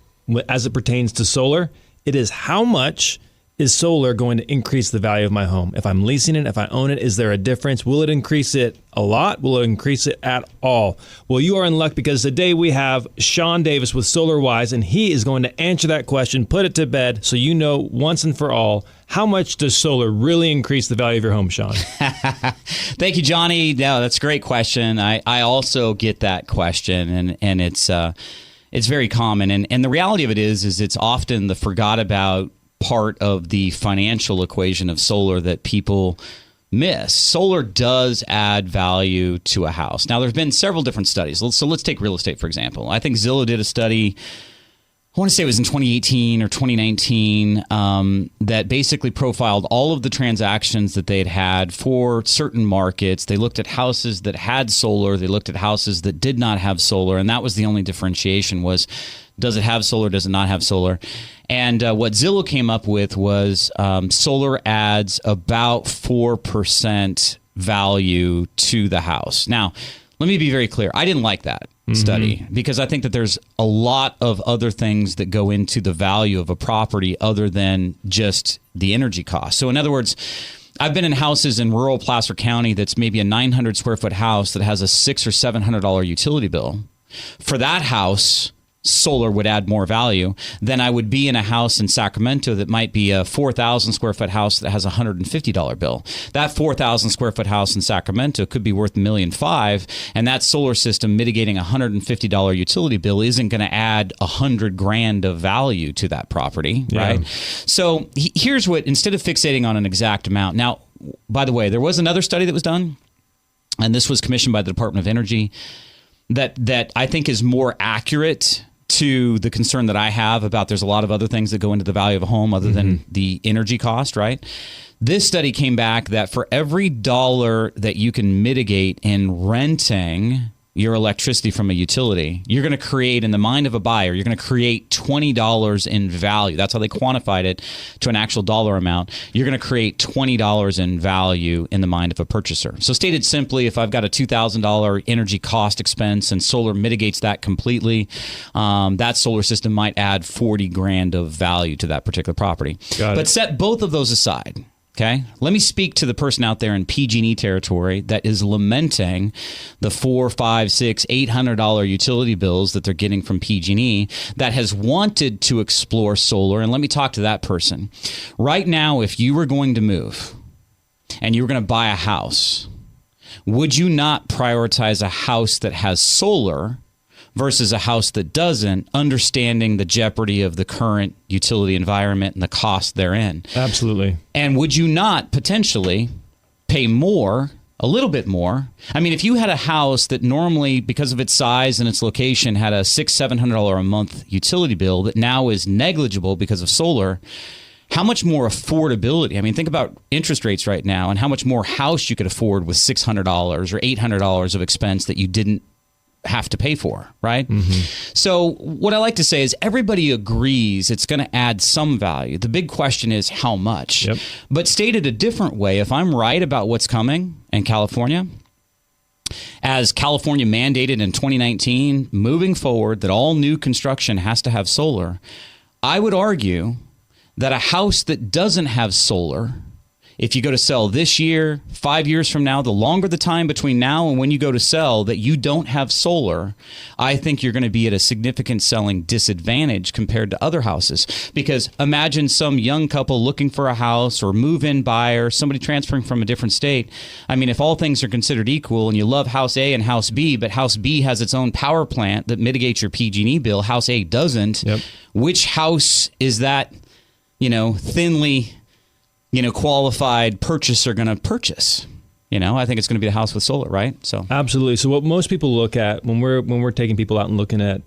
as it pertains to solar? It is, how much is solar going to increase the value of my home? If I'm leasing it, if I own it, is there a difference? Will it increase it a lot? Will it increase it at all? Well, you are in luck, because today we have Shawn Davis with SolarWise, and he is going to answer that question, put it to bed, so you know once and for all, how much does solar really increase the value of your home, Shawn? Thank you, Johnny. No, that's a great question. I also get that question, and it's very common. And the reality of it is it's often the forgot about part of the financial equation of solar that people miss. Solar does add value to a house. Now, there's been several different studies. So let's take real estate, for example. I think Zillow did a study, I want to say it was in 2018 or 2019, that basically profiled all of the transactions that they had for certain markets. They looked at houses that had solar. They looked at houses that did not have solar. And that was the only differentiation was, does it have solar? Does it not have solar? And what Zillow came up with was solar adds about 4% value to the house. Now, let me be very clear. I didn't like that study because I think that there's a lot of other things that go into the value of a property other than just the energy cost. So in other words, I've been in houses in rural Placer County that's maybe a 900 square foot house that has a $600 or $700 utility bill. For that house, solar would add more value than I would be in a house in Sacramento that might be a 4,000 square foot house that has a $150 bill. That 4,000 square foot house in Sacramento could be worth $1.5 million, and that solar system mitigating a $150 utility bill isn't going to add $100,000 of value to that property, right? So here's what, instead of fixating on an exact amount. Now, by the way, there was another study that was done, and this was commissioned by the Department of Energy, that I think is more accurate to the concern that I have about there's a lot of other things that go into the value of a home other than the energy cost, right? This study came back that for every dollar that you can mitigate in renting your electricity from a utility, you're going to create, in the mind of a buyer, you're going to create $20 in value. That's how they quantified it to an actual dollar amount. You're going to create $20 in value in the mind of a purchaser. So stated simply, if I've got a $2,000 energy cost expense and solar mitigates that completely, that solar system might add $40,000 of value to that particular property. But set both of those aside. Okay, let me speak to the person out there in PG&E territory that is lamenting the $400, $500, $600, $800 utility bills that they're getting from PG&E, that has wanted to explore solar. And let me talk to that person. Right now, if you were going to move and you were going to buy a house, would you not prioritize a house that has solar versus a house that doesn't, understanding the jeopardy of the current utility environment and the cost therein? Absolutely. And would you not potentially pay more, a little bit more? I mean, if you had a house that normally, because of its size and its location, had a $600-700 a month utility bill that now is negligible because of solar, how much more affordability? I mean, think about interest rates right now and how much more house you could afford with $600 or $800 of expense that you didn't have to pay for, right? So what I like to say is everybody agrees it's going to add some value. The big question is how much. But stated a different way, if I'm right about what's coming in California, as California mandated in 2019, moving forward, that all new construction has to have solar, I would argue that a house that doesn't have solar, if you go to sell this year, 5 years from now, the longer the time between now and when you go to sell that you don't have solar, I think you're going to be at a significant selling disadvantage compared to other houses. Because imagine some young couple looking for a house or move-in buyer, somebody transferring from a different state. I mean, if all things are considered equal and you love house A and house B, but house B has its own power plant that mitigates your PG&E bill, house A doesn't, which house is that, thinly qualified purchaser going to purchase? I think it's going to be the house with solar, right? So absolutely. So what most people look at when we're taking people out and looking at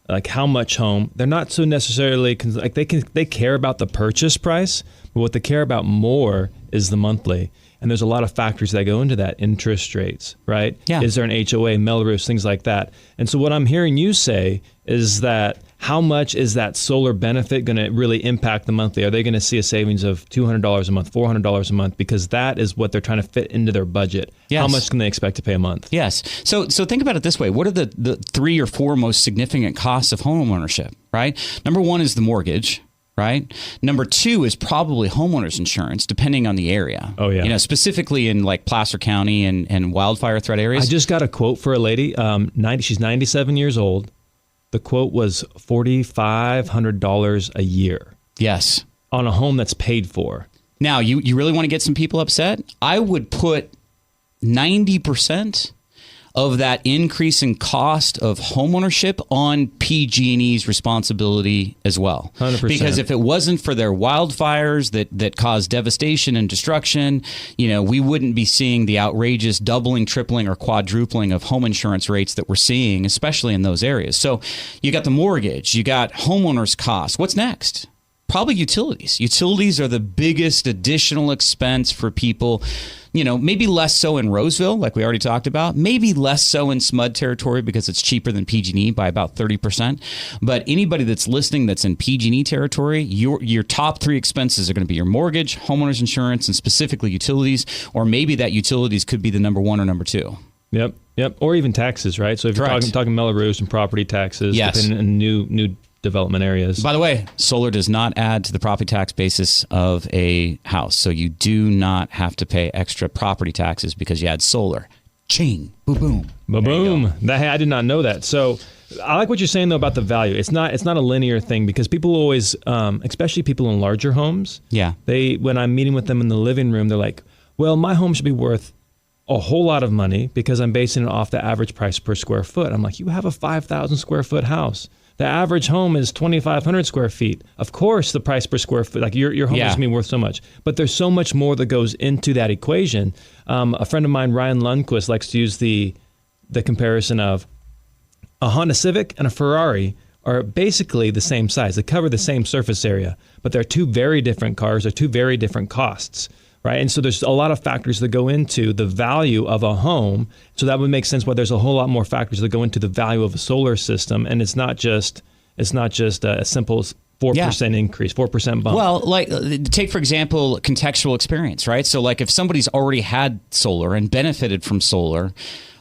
like how much home, they're not so necessarily like they care about the purchase price, but what they care about more is the monthly. And there's a lot of factors that go into that. Interest rates, right? Yeah. Is there an HOA, Melrose, things like that. And so what I'm hearing you say is that how much is that solar benefit going to really impact the monthly? Are they going to see a savings of $200 a month, $400 a month? Because that is what they're trying to fit into their budget. Yes. How much can they expect to pay a month? Yes. So think about it this way. What are the 3 or 4 most significant costs of home ownership, right? Number 1 is the mortgage. Right. Number 2 is probably homeowners insurance, depending on the area. Oh, yeah. Specifically in like Placer County and wildfire threat areas. I just got a quote for a lady. She's 97 years old. The quote was $4,500 a year. Yes. On a home that's paid for. Now, you really want to get some people upset? I would put 90% of that increase in cost of homeownership on PG&E's responsibility as well. 100%. Because if it wasn't for their wildfires that caused devastation and destruction, we wouldn't be seeing the outrageous doubling, tripling, or quadrupling of home insurance rates that we're seeing, especially in those areas. So you got the mortgage, you got homeowners costs. What's next? Probably utilities. Utilities are the biggest additional expense for people. Maybe less so in Roseville, like we already talked about. Maybe less so in SMUD territory because it's cheaper than PG&E by about 30%. But anybody that's listening that's in PG&E territory, your top 3 expenses are going to be your mortgage, homeowners insurance, and specifically utilities. Or maybe that utilities could be the number 1 or number 2. Yep. Or even taxes, right? So if you're talking Melrose and property taxes, depending on new development areas. By the way, solar does not add to the property tax basis of a house. So you do not have to pay extra property taxes because you add solar. Ching, boom, boom. Boom. I did not know that. So I like what you're saying, though, about the value. It's not a linear thing because people always, especially people in larger homes, when I'm meeting with them in the living room, they're like, well, my home should be worth a whole lot of money because I'm basing it off the average price per square foot. I'm like, you have a 5,000 square foot house. The average home is 2,500 square feet. Of course, the price per square foot, like your home is going to be worth so much. But there's so much more that goes into that equation. A friend of mine, Ryan Lundquist, likes to use the comparison of a Honda Civic and a Ferrari are basically the same size. They cover the same surface area, but they're 2 very different cars. They're 2 very different costs. Right. And so there's a lot of factors that go into the value of a home. So that would make sense why there's a whole lot more factors that go into the value of a solar system. And it's not just a simple 4% increase, 4% bump. Well, like take, for example, contextual experience. Right. So like if somebody's already had solar and benefited from solar,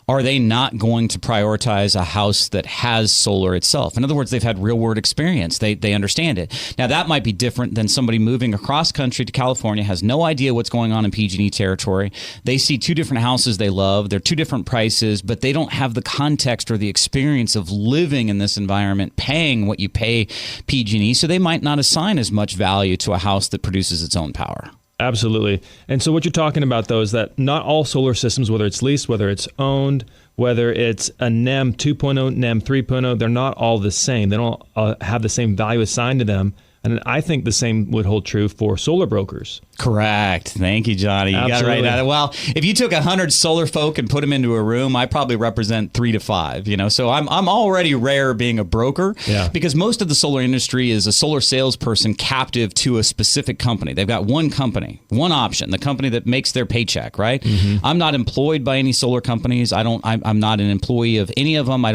are they not going to prioritize a house that has solar itself? In other words, they've had real world experience. They understand it. Now, that might be different than somebody moving across country to California, has no idea what's going on in PG&E territory. They see 2 different houses they love. They're 2 different prices, but they don't have the context or the experience of living in this environment, paying what you pay PG&E. So they might not assign as much value to a house that produces its own power. Absolutely. And so what you're talking about, though, is that not all solar systems, whether it's leased, whether it's owned, whether it's a NEM 2.0, NEM 3.0, they're not all the same. They don't have the same value assigned to them. And I think the same would hold true for solar brokers. Correct. Thank you, Johnny. You got it right now. Well, if you took 100 solar folk and put them into a room, I probably represent 3 to 5. So I'm already rare being a broker because most of the solar industry is a solar salesperson captive to a specific company. They've got one company, one option, the company that makes their paycheck, right? Mm-hmm. I'm not employed by any solar companies. I'm not an employee of any of them.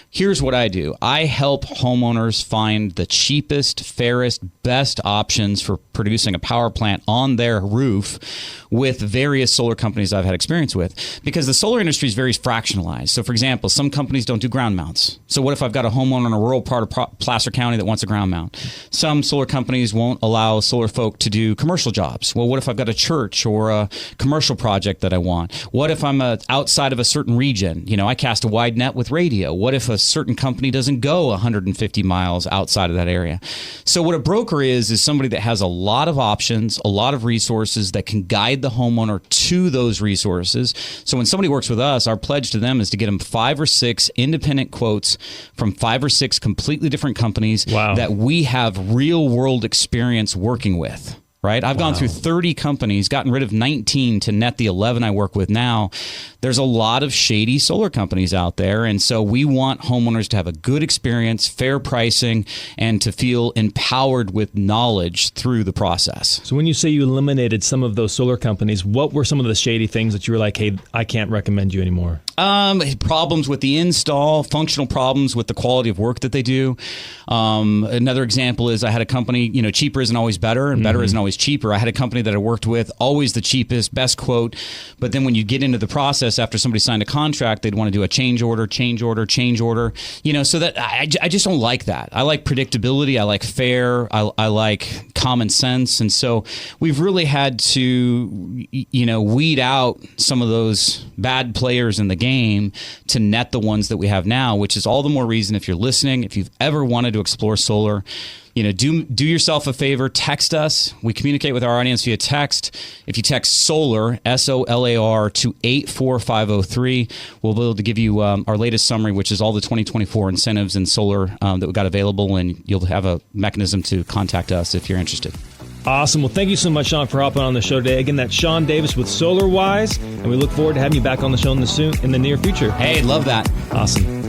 Here's what I do. I help homeowners find the cheapest, fairest, best options for producing a power plant on their roof with various solar companies I've had experience with, because the solar industry is very fractionalized. So, for example, some companies don't do ground mounts. So what if I've got a homeowner in a rural part of Placer County that wants a ground mount? Some solar companies won't allow solar folk to do commercial jobs. Well, what if I've got a church or a commercial project that I want? What if I'm outside of a certain region? I cast a wide net with radio. What if a certain company doesn't go 150 miles outside of that area? So what a broker is somebody that has a lot of options, a lot of resources that can guide the homeowner to those resources. So when somebody works with us, our pledge to them is to get them 5 or 6 independent quotes from 5 or 6 completely different companies that we have real world experience working with. Right? I've gone through 30 companies, gotten rid of 19 to net the 11 I work with now. There's a lot of shady solar companies out there. And so we want homeowners to have a good experience, fair pricing, and to feel empowered with knowledge through the process. So when you say you eliminated some of those solar companies, what were some of the shady things that you were like, hey, I can't recommend you anymore? Problems with the install, functional problems with the quality of work that they do. Another example is I had a company, cheaper isn't always better and better isn't always cheaper. I had a company that I worked with, always the cheapest, best quote. But then when you get into the process, after somebody signed a contract, they'd want to do a change order. So that I just don't like that. I like predictability. I like fair. I like common sense. And so we've really had to, weed out some of those bad players in the game to net the ones that we have now, which is all the more reason if you're listening, if you've ever wanted to explore solar, do yourself a favor, text us. We communicate with our audience via text. If you text SOLAR, SOLAR, to 84503, we'll be able to give you our latest summary, which is all the 2024 incentives in solar that we got available, and you'll have a mechanism to contact us if you're interested. Awesome. Well, thank you so much, Shawn, for hopping on the show today. Again, that's Shawn Davis with SolarWise, and we look forward to having you back on the show in the near future. Hey, love that. Awesome.